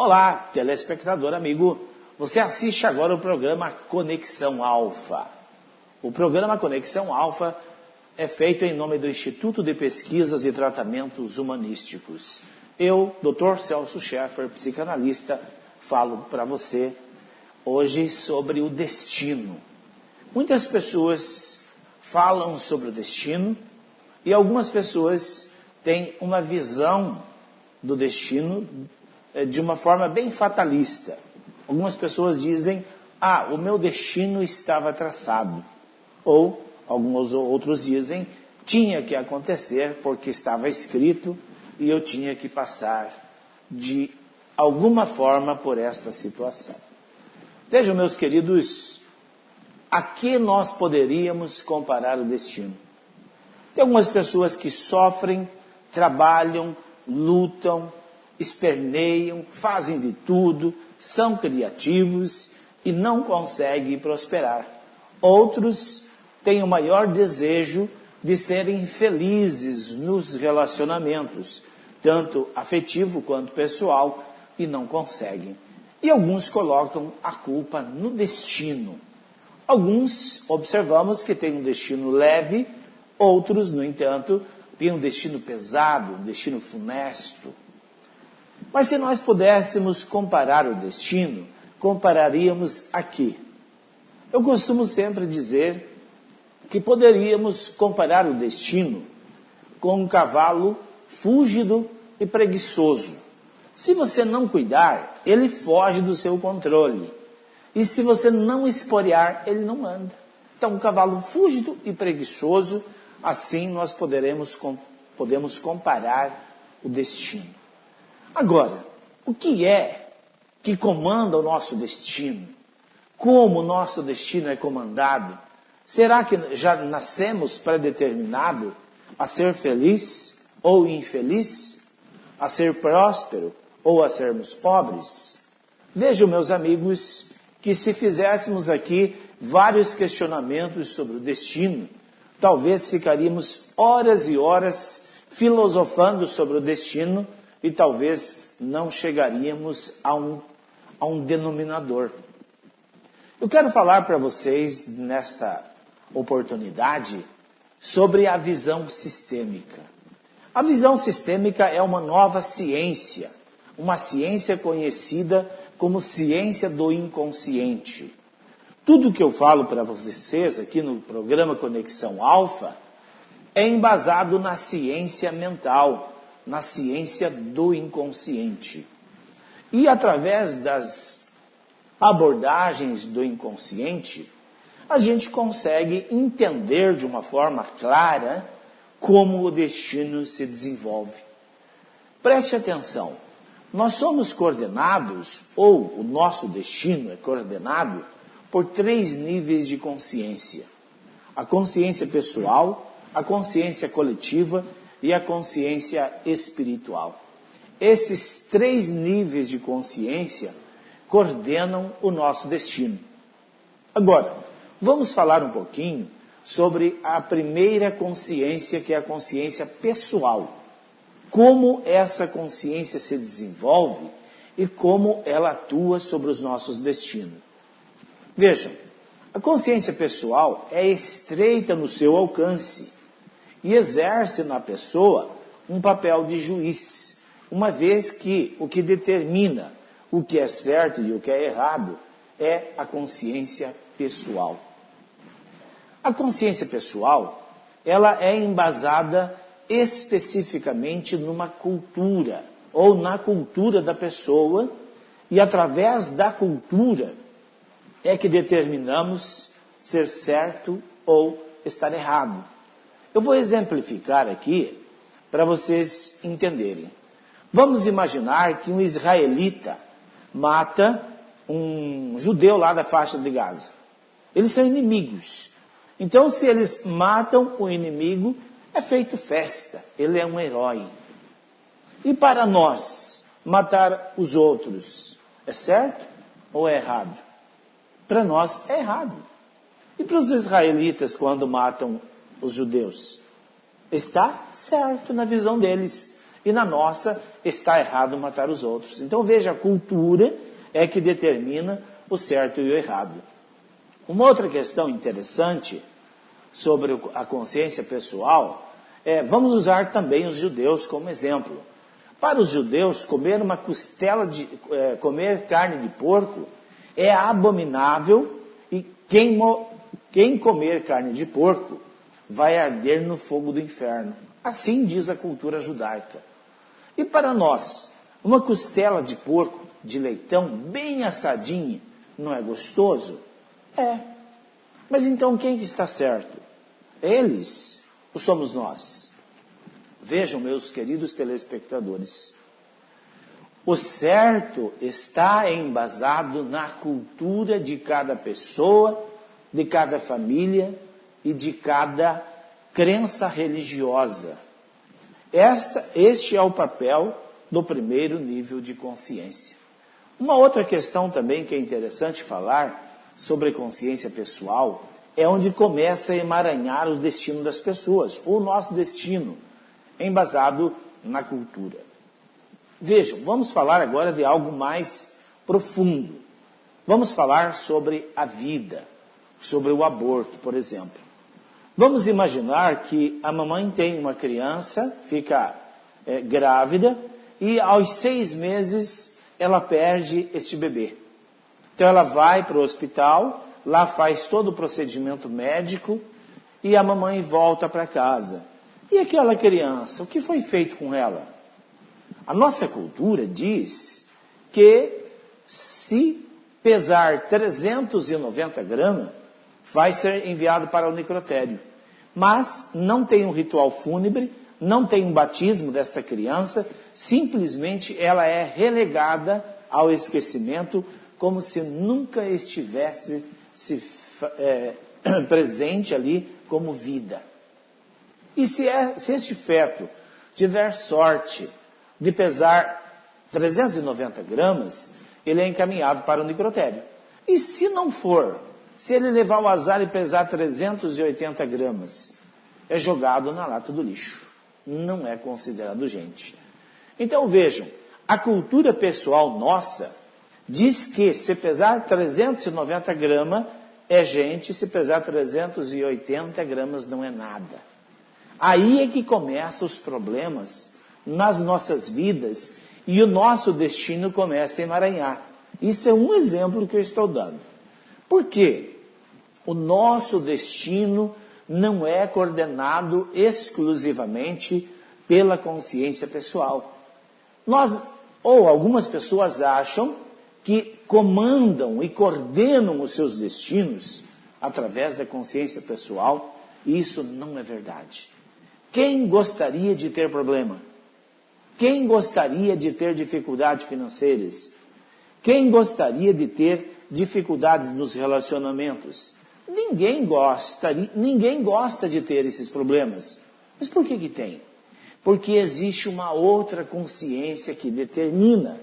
Olá, telespectador amigo. Você assiste agora o programa Conexão Alfa. O programa Conexão Alfa é feito em nome do Instituto de Pesquisas e Tratamentos Humanísticos. Eu, Dr. Celso Scheffer, psicanalista, falo para você hoje sobre o destino. Muitas pessoas falam sobre o destino e algumas pessoas têm uma visão do destino de uma forma bem fatalista. Algumas pessoas dizem, o meu destino estava traçado. Ou, alguns outros dizem, tinha que acontecer porque estava escrito e eu tinha que passar de alguma forma por esta situação. Vejam, meus queridos, a que nós poderíamos comparar o destino? Tem algumas pessoas que sofrem, trabalham, lutam, esperneiam, fazem de tudo, são criativos e não conseguem prosperar. Outros têm o maior desejo de serem felizes nos relacionamentos, tanto afetivo quanto pessoal, e não conseguem. E alguns colocam a culpa no destino. Alguns observamos que têm um destino leve, outros, no entanto, têm um destino pesado, um destino funesto. Mas se nós pudéssemos comparar o destino, compararíamos a quê? Eu costumo sempre dizer que poderíamos comparar o destino com um cavalo fúlgido e preguiçoso. Se você não cuidar, ele foge do seu controle. E se você não esporear, ele não anda. Então, um cavalo fúlgido e preguiçoso, assim nós podemos comparar o destino. Agora, o que é que comanda o nosso destino? Como o nosso destino é comandado? Será que já nascemos predeterminado a ser feliz ou infeliz? A ser próspero ou a sermos pobres? Vejam, meus amigos, que se fizéssemos aqui vários questionamentos sobre o destino, talvez ficaríamos horas e horas filosofando sobre o destino e talvez não chegaríamos a um denominador. Eu quero falar para vocês, nesta oportunidade, sobre a visão sistêmica. A visão sistêmica é uma nova ciência, uma ciência conhecida como ciência do inconsciente. Tudo que eu falo para vocês aqui no programa Conexão Alfa é embasado na ciência mental, na ciência do inconsciente. E através das abordagens do inconsciente, a gente consegue entender de uma forma clara como o destino se desenvolve. Preste atenção, nós somos coordenados, ou o nosso destino é coordenado, por 3 níveis de consciência. A consciência pessoal, a consciência coletiva e a consciência espiritual. Esses 3 níveis de consciência coordenam o nosso destino. Agora, vamos falar um pouquinho sobre a primeira consciência, que é a consciência pessoal. Como essa consciência se desenvolve e como ela atua sobre os nossos destinos. Vejam, a consciência pessoal é estreita no seu alcance e exerce na pessoa um papel de juiz, uma vez que o que determina o que é certo e o que é errado é a consciência pessoal. A consciência pessoal, ela é embasada especificamente numa cultura, ou na cultura da pessoa, e através da cultura é que determinamos ser certo ou estar errado. Eu vou exemplificar aqui para vocês entenderem. Vamos imaginar que um israelita mata um judeu lá da faixa de Gaza. Eles são inimigos. Então, se eles matam o inimigo, é feito festa. Ele é um herói. E para nós, matar os outros, é certo ou é errado? Para nós é errado. E para os israelitas, quando matam os judeus? Está certo na visão deles. e na nossa está errado matar os outros. Então veja, a cultura é que determina o certo e o errado. Uma outra questão interessante sobre a consciência pessoal vamos usar também os judeus como exemplo. Para os judeus, comer uma costela comer carne de porco é abominável, e quem comer carne de porco vai arder no fogo do inferno. Assim diz a cultura judaica. E para nós, uma costela de porco, de leitão, bem assadinha, não é gostoso? É. Mas então quem que está certo? Eles ou somos nós? Vejam, meus queridos telespectadores, o certo está embasado na cultura de cada pessoa, de cada família e de cada crença religiosa. Este é o papel do primeiro nível de consciência. Uma outra questão também que é interessante falar sobre consciência pessoal é onde começa a emaranhar o destino das pessoas, o nosso destino, embasado na cultura. Vejam, vamos falar agora de algo mais profundo. Vamos falar sobre a vida, sobre o aborto, por exemplo. Vamos imaginar que a mamãe tem uma criança, fica grávida, e aos 6 meses ela perde este bebê. Então ela vai para o hospital, lá faz todo o procedimento médico e a mamãe volta para casa. E aquela criança, o que foi feito com ela? A nossa cultura diz que se pesar 390 gramas, vai ser enviado para o necrotério. Mas não tem um ritual fúnebre, não tem um batismo desta criança, simplesmente ela é relegada ao esquecimento, como se nunca estivesse presente ali como vida. E se este feto tiver sorte de pesar 390 gramas, ele é encaminhado para o necrotério. E se não for, se ele levar o azar e pesar 380 gramas, é jogado na lata do lixo. Não é considerado gente. Então vejam, a cultura pessoal nossa diz que se pesar 390 gramas é gente, se pesar 380 gramas não é nada. Aí é que começam os problemas nas nossas vidas e o nosso destino começa a emaranhar. Isso é um exemplo que eu estou dando. Por quê? O nosso destino não é coordenado exclusivamente pela consciência pessoal. Algumas pessoas acham que comandam e coordenam os seus destinos através da consciência pessoal, e isso não é verdade. Quem gostaria de ter problema? Quem gostaria de ter dificuldades financeiras? Quem gostaria de ter dificuldades nos relacionamentos? Ninguém gosta de ter esses problemas. Mas por que tem? Porque existe uma outra consciência que determina.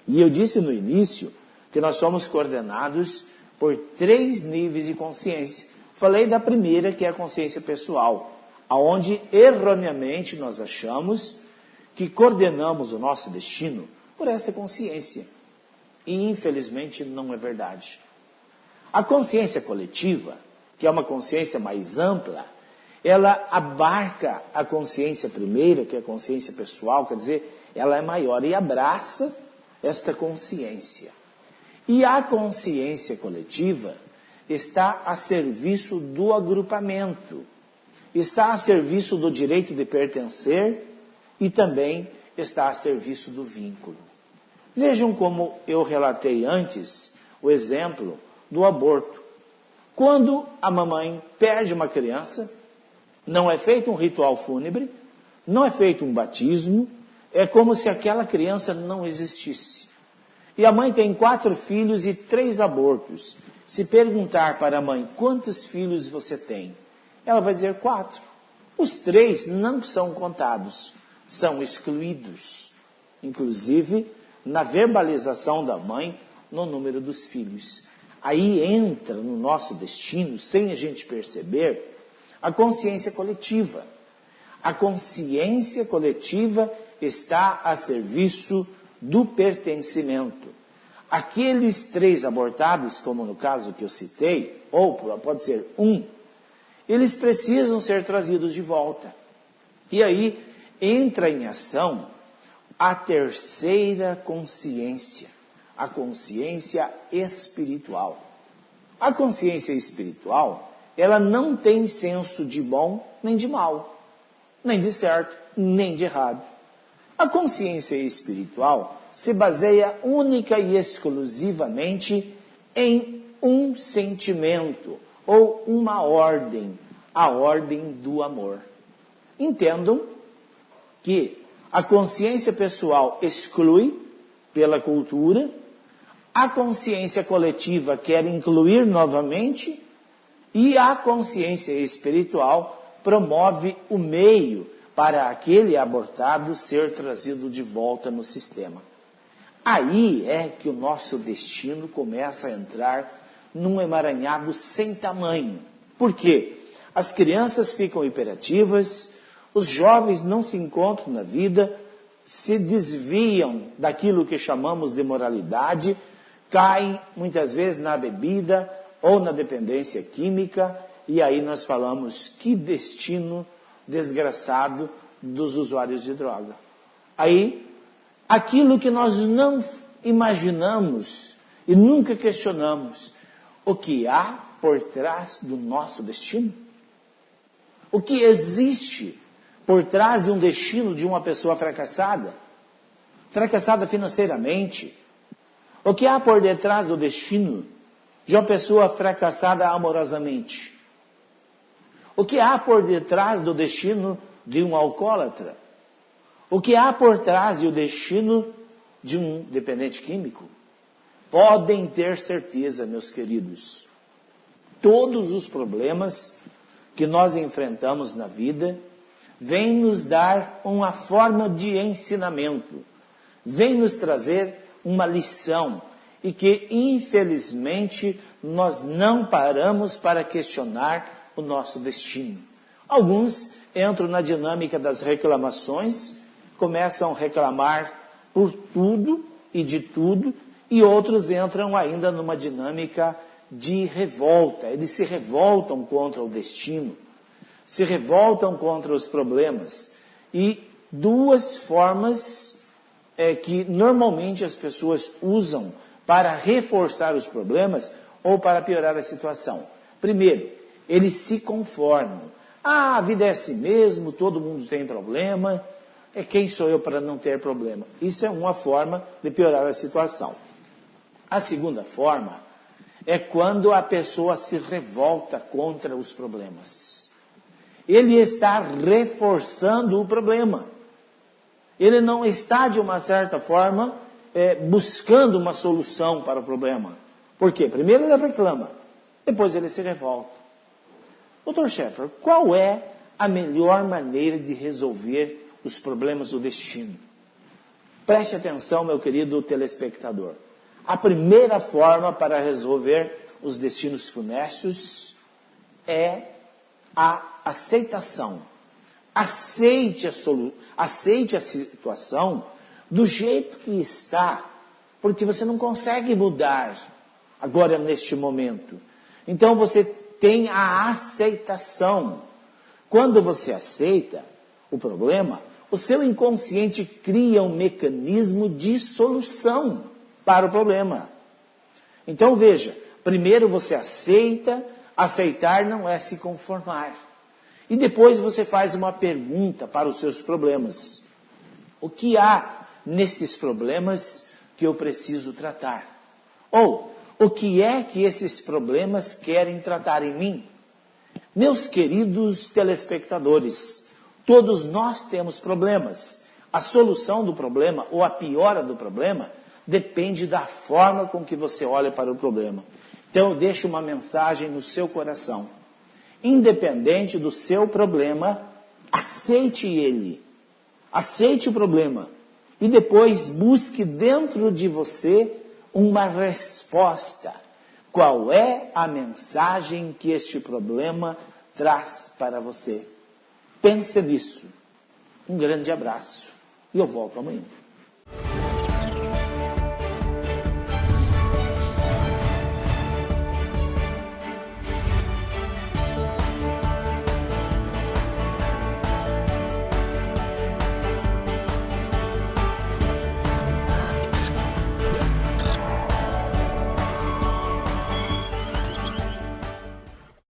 E eu disse no início que nós somos coordenados por 3 níveis de consciência. Falei da primeira, que é a consciência pessoal, aonde erroneamente nós achamos que coordenamos o nosso destino por esta consciência. E infelizmente não é verdade. A consciência coletiva, que é uma consciência mais ampla, ela abarca a consciência primeira, que é a consciência pessoal, quer dizer, ela é maior e abraça esta consciência. E a consciência coletiva está a serviço do agrupamento, está a serviço do direito de pertencer e também está a serviço do vínculo. Vejam como eu relatei antes o exemplo do aborto. Quando a mamãe perde uma criança, não é feito um ritual fúnebre, não é feito um batismo, é como se aquela criança não existisse. E a mãe tem 4 filhos e 3 abortos. Se perguntar para a mãe, quantos filhos você tem? Ela vai dizer 4. Os 3 não são contados, são excluídos. Inclusive, na verbalização da mãe, no número dos filhos. Aí entra no nosso destino, sem a gente perceber, a consciência coletiva. A consciência coletiva está a serviço do pertencimento. Aqueles 3 abortados, como no caso que eu citei, ou pode ser 1, eles precisam ser trazidos de volta. E aí entra em ação a terceira consciência, a consciência espiritual. A consciência espiritual, ela não tem senso de bom nem de mal, nem de certo, nem de errado. A consciência espiritual se baseia única e exclusivamente em um sentimento ou uma ordem, a ordem do amor. Entendam que a consciência pessoal exclui pela cultura, a consciência coletiva quer incluir novamente e a consciência espiritual promove o meio para aquele abortado ser trazido de volta no sistema. Aí é que o nosso destino começa a entrar num emaranhado sem tamanho. Por quê? As crianças ficam hiperativas, os jovens não se encontram na vida, se desviam daquilo que chamamos de moralidade, caem muitas vezes na bebida ou na dependência química, e aí nós falamos, que destino desgraçado dos usuários de droga. Aí, aquilo que nós não imaginamos e nunca questionamos, o que há por trás do nosso destino? O que existe por trás de um destino de uma pessoa fracassada? Fracassada financeiramente. O que há por detrás do destino de uma pessoa fracassada amorosamente? O que há por detrás do destino de um alcoólatra? O que há por trás do destino de um dependente químico? Podem ter certeza, meus queridos, todos os problemas que nós enfrentamos na vida vêm nos dar uma forma de ensinamento, vêm nos trazer uma lição e que, infelizmente, nós não paramos para questionar o nosso destino. Alguns entram na dinâmica das reclamações, começam a reclamar por tudo e de tudo, e outros entram ainda numa dinâmica de revolta. Eles se revoltam contra o destino, se revoltam contra os problemas. E 2 formas que normalmente as pessoas usam para reforçar os problemas ou para piorar a situação. Primeiro, eles se conformam. A vida é assim mesmo, todo mundo tem problema, quem sou eu para não ter problema? Isso é uma forma de piorar a situação. A segunda forma é quando a pessoa se revolta contra os problemas. Ele está reforçando o problema. Ele não está, de uma certa forma, buscando uma solução para o problema. Por quê? Primeiro ele reclama, depois ele se revolta. Dr. Scheffer, qual é a melhor maneira de resolver os problemas do destino? Preste atenção, meu querido telespectador. A primeira forma para resolver os destinos funestos é a aceitação. Aceite a situação do jeito que está, porque você não consegue mudar agora neste momento. Então você tem a aceitação. Quando você aceita o problema, o seu inconsciente cria um mecanismo de solução para o problema. Então veja, primeiro você aceita, aceitar não é se conformar. E depois você faz uma pergunta para os seus problemas. O que há nesses problemas que eu preciso tratar? Ou, o que é que esses problemas querem tratar em mim? Meus queridos telespectadores, todos nós temos problemas. A solução do problema ou a piora do problema depende da forma com que você olha para o problema. Então eu deixo uma mensagem no seu coração. Independente do seu problema, aceite ele. Aceite o problema. E depois busque dentro de você uma resposta. Qual é a mensagem que este problema traz para você? Pense nisso. Um grande abraço E eu volto amanhã.